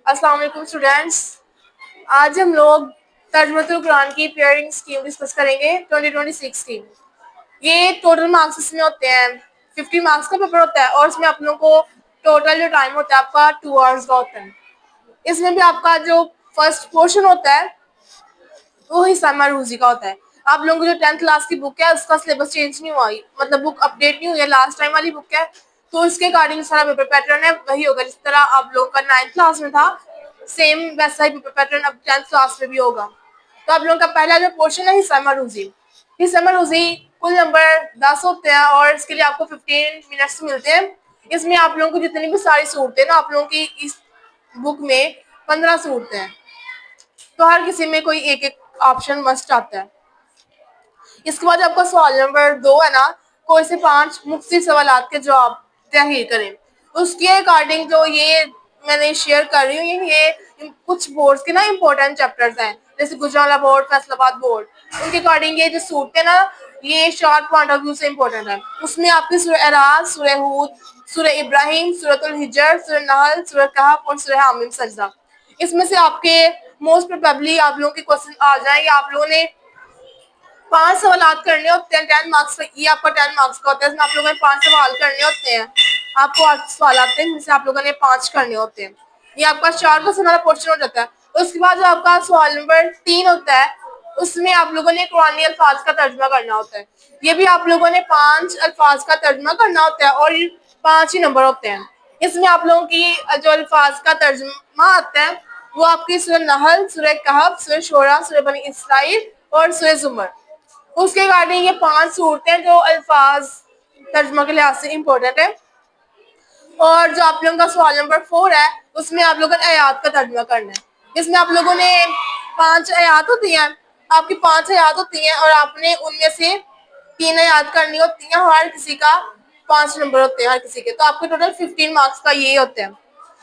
السلام علیکم اسٹوڈینٹس. آج ہم لوگ ترجمۃ القرآن کی پیئرنگ اسکیم ڈسکس کریں گے 2026 کی. یہ ٹوٹل مارکس اس میں ہوتے ہیں 50 مارکس کا پیپر ہوتا ہے اور اس میں آپ لوگوں کو ٹوٹل جو ٹائم ہوتا ہے آپ کا 2 آورس کا ہوتا ہے. اس میں بھی آپ کا جو فرسٹ پورشن ہوتا ہے وہ حصہ معروضی کا ہوتا ہے. آپ لوگوں کی جو 10th کلاس کی بک ہے اس کا سلیبس چینج نہیں ہوا, مطلب بک اپڈیٹ نہیں ہوئی ہے, لاسٹ ٹائم والی بک ہے, تو اس کے اکارڈنگ سارا پیپر پیٹرن ہے وہی ہوگا جس طرح آپ لوگوں کا 9th کلاس میں تھا, سیم ویسا ہی پیپر پیٹرن اب 10th کلاس میں بھی ہوگا. تو آپ لوگوں کا پہلا جو پورشن ہے حصہ معروضی. حصہ معروضی کل نمبر 10 ہوتے ہیں اور اس کے لیے آپ کو 15 منٹس ملتے ہیں. اس میں آپ لوگوں کو جتنی بھی ساری صورتیں نا آپ لوگوں کی اس بک میں 15 صورتیں ہیں, تو ہر کسی میں کوئی ایک ایک آپشن مسٹ آتا ہے. اس کے بعد آپ کا سوال نمبر 2 ہے نا, کوئی سے 5 مختصر سوالات کے جواب تحریر کریں. اس کے اکارڈنگ جو یہ میں نے شیئر کر رہی ہوں یہ کچھ بورڈز کے نا امپورٹنٹ چیپٹرز ہیں, جیسے گجرانوالہ بورڈ, فیصل آباد بورڈ, ان کے اکارڈنگ یہ جو صورتیں نا یہ شارٹ پوائنٹ آف ویو سے امپورٹنٹ ہے. اس میں آپ کی سورہ اعراض, سورہ ہود, سورہ ابراہیم, سورۃ الحجر, سورہ نحل, سورہ کہف اور سورہ حامیم سجدہ. اس میں سے آپ کے موسٹ پروبیبلی آپ لوگوں کے کوشچن آ جائیں گے. آپ لوگوں نے 5 سوالات کرنے ہوتے ہیں 10 مارکس, یہ آپ کا 10 مارکس کا ہوتا ہے. اس میں آپ لوگوں نے 5 سوال کرنے ہوتے ہیں, آپ کو 8 سوال آتے ہیں جن سے آپ لوگوں نے 5 کرنے ہوتے ہیں. یہ آپ کا 4 کوشچن والا پورشن ہو جاتا ہے. اس کے بعد جو آپ کا سوال نمبر 3 ہوتا ہے اس میں آپ لوگوں نے قرآنی الفاظ کا ترجمہ کرنا ہوتا ہے. یہ بھی آپ لوگوں نے 5 الفاظ کا ترجمہ کرنا ہوتا ہے اور 5 ہی نمبر ہوتے ہیں. اس میں آپ لوگوں کی جو الفاظ کا ترجمہ آتا ہے وہ آپ کی سورہ نحل, سورہ کہف, سورہ شعراء, سورہ بنی اسرائیل اور سورہ زمر. اس کے اکارڈنگ یہ 5 صورتیں جو الفاظ ترجمہ کے لحاظ سے امپورٹنٹ ہے. اور جو آپ لوگوں کا سوال نمبر 4 ہے اس میں آپ لوگوں نے آیات کا ترجمہ کرنا ہے. اس میں آپ لوگوں نے 5 آیات ہوتی ہیں, آپ کی 5 آیات ہوتی ہیں اور آپ نے ان میں سے 3 آیات کرنی ہوتی ہیں. ہر کسی کا 5 نمبر ہوتے ہیں ہر کسی کے, تو آپ کے ٹوٹل 15 مارکس کا یہ ہوتے ہیں.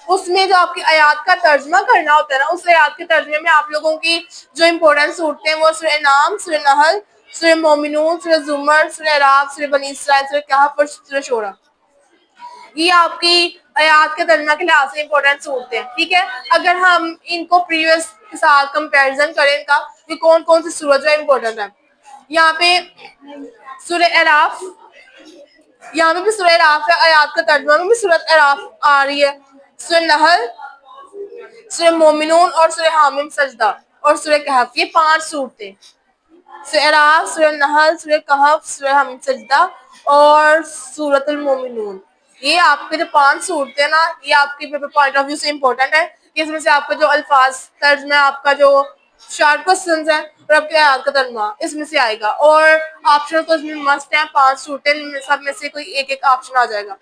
اس میں جو آپ کی آیات کا ترجمہ کرنا ہوتا ہے نا, اس آیات کے ترجمے میں آپ لوگوں کی جو امپورٹنٹ صورتیں ہیں وہ سورہ نام, سورہ نحل, سورہ مومنون, سورہ زمر, سورہ اعراف, سورہ بنی اسرائیل, سورہ کہف اور سورہ شعراء. یہ آپ کی آیات کے ترجمہ کے لحاظ سے امپورٹنٹ صورتیں ہیں. ٹھیک ہے, اگر ہم ان کو پریویس کے ساتھ کمپیریزن کریں ان کا کہ کون کون سی صورت جو امپورٹنٹ ہے, یہاں پہ سورہ اعراف, یہاں پہ بھی سورہ اعراف ہے, آیات کا ترجمہ میں بھی سورہ اعراف آ رہی ہے. سورہ نحل, سورہ مومنون اور سورہ حامیم سجدہ اور سورہ کہف, یہ 5 صورتیں. سورہ اعراف, سورہ نحل, سورہ کہف, سورہ حامیم سجدہ اور سورۃ المومنون. یہ آپ کے جو 5 صورتیں نا یہ آپ کے پیپر پوائنٹ آف ویو سے امپورٹنٹ ہے. اس میں سے آپ کا جو الفاظ ترجمہ, آپ کا جو شارٹ کوسچنز ہیں اور آپ کے آیات کا ترجمہ اس میں سے آئے گا. اور آپشن تو اس میں مسٹ ہیں, 5 صورتیں سب میں سے کوئی ایک ایک آپشن آ جائے گا.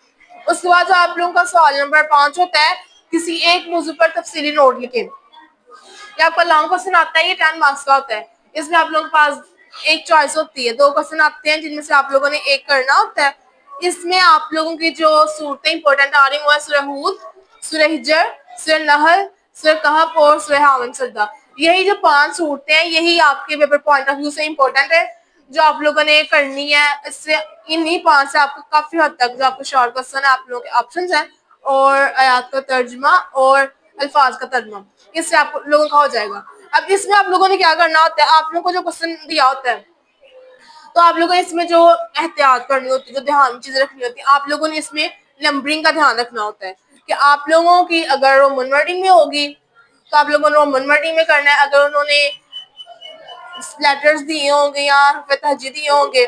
اس کے بعد جو آپ لوگوں کا سوال نمبر 5 ہوتا ہے کسی ایک موضوع پر تفصیلی نوٹ لکھیں. یہ آپ کا لانگ کوسچن آتا ہے, یہ 10 مارکس کا ہوتا ہے. اس میں آپ لوگوں کے پاس ایک چوائس ہوتی ہے, 2 کوسچن آتے ہیں جن میں سے آپ لوگوں نے ایک کرنا ہوتا ہے. اس میں آپ لوگوں کی جو صورتیں امپورٹنٹ آ رہی ہیں وہ ہے سورہ ہود, سورہ ہجر, سورہ نحل, سورہ کہف اور سورہ حامیم سجدہ. یہی جو 5 صورتیں ہیں یہی آپ کے پیپر پوائنٹ آف ویو سے امپورٹنٹ ہے جو آپ لوگوں نے کرنی ہے. اس سے انہی 5 سے آپ کو کافی حد تک جو آپ کو شارٹ کوسچن ہے آپ لوگوں کے آپشنز ہیں اور آیات کا ترجمہ اور الفاظ کا ترجمہ, اس سے آپ لوگوں کا ہو جائے گا. اب اس میں آپ لوگوں نے کیا کرنا ہوتا ہے, آپ لوگوں کو جو کوسچن دیا ہوتا ہے تو آپ لوگوں نے اس میں جو احتیاط کرنی ہوتی ہے, جو دھیان میں چیزیں رکھنی ہوتی ہیں, آپ لوگوں نے اس میں نمبرنگ کا دھیان رکھنا ہوتا ہے کہ آپ لوگوں کی اگر رومن ورڈنگ میں ہوگی تو آپ لوگوں نے رومن ورڈنگ میں کرنا ہے. اگر انہوں نے لیٹرز دیے ہوں گے یا حرف تہجی دیے ہوں گے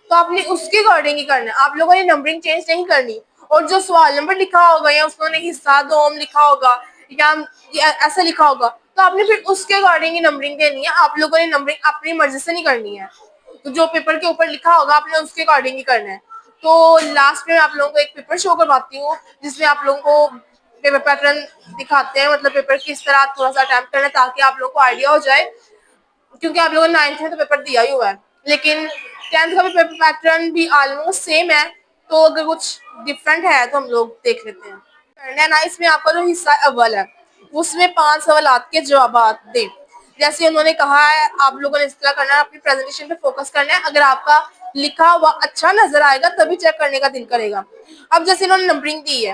تو آپ نے اس کے اکارڈنگ ہی کرنا ہے. آپ لوگوں نے نمبرنگ چینج نہیں کرنی. اور جو سوال نمبر لکھا ہوگا یا اس نے حصہ دوم لکھا ہوگا یا ایسا لکھا ہوگا تو آپ نے پھر اس کے اکارڈنگ ہی نمبرنگ دینی ہے. آپ لوگوں نے نمبرنگ اپنی مرضی سے نہیں کرنی ہے, تو جو پیپر کے اوپر لکھا ہوگا آپ نے اس کے اکارڈنگ ہی کرنا ہے. تو لاسٹ میں آپ لوگوں کو ایک پیپر شو کرواتی ہوں جس میں آپ لوگوں کو پیپر پیٹرن دکھاتے ہیں, مطلب پیپر کس طرح تھوڑا سا اٹیمپٹ کرنا ہے تاکہ آپ لوگوں کو آئیڈیا ہو جائے, کیونکہ آپ لوگوں نے 9th میں تو پیپر دیا ہی ہوا ہے لیکن 10th کا بھی پیپر پیٹرن بھی آلموسٹ سیم ہے. تو اگر کچھ ڈفرینٹ ہے تو ہم لوگ دیکھ لیتے ہیں. کرنا ہے نا, اس میں آپ کا جو حصہ اول ہے اس میں 5 سوالات کے جوابات دیں. جیسے انہوں نے کہا ہے آپ لوگوں نے اس طرح کرنا ہے, اپنی پریزنٹیشن پہ فوکس کرنا ہے. اگر آپ کا لکھا ہوا اچھا نظر آئے گا تبھی چیک کرنے کا دل کرے گا. اب جیسے انہوں نے نمبرنگ دی ہے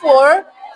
4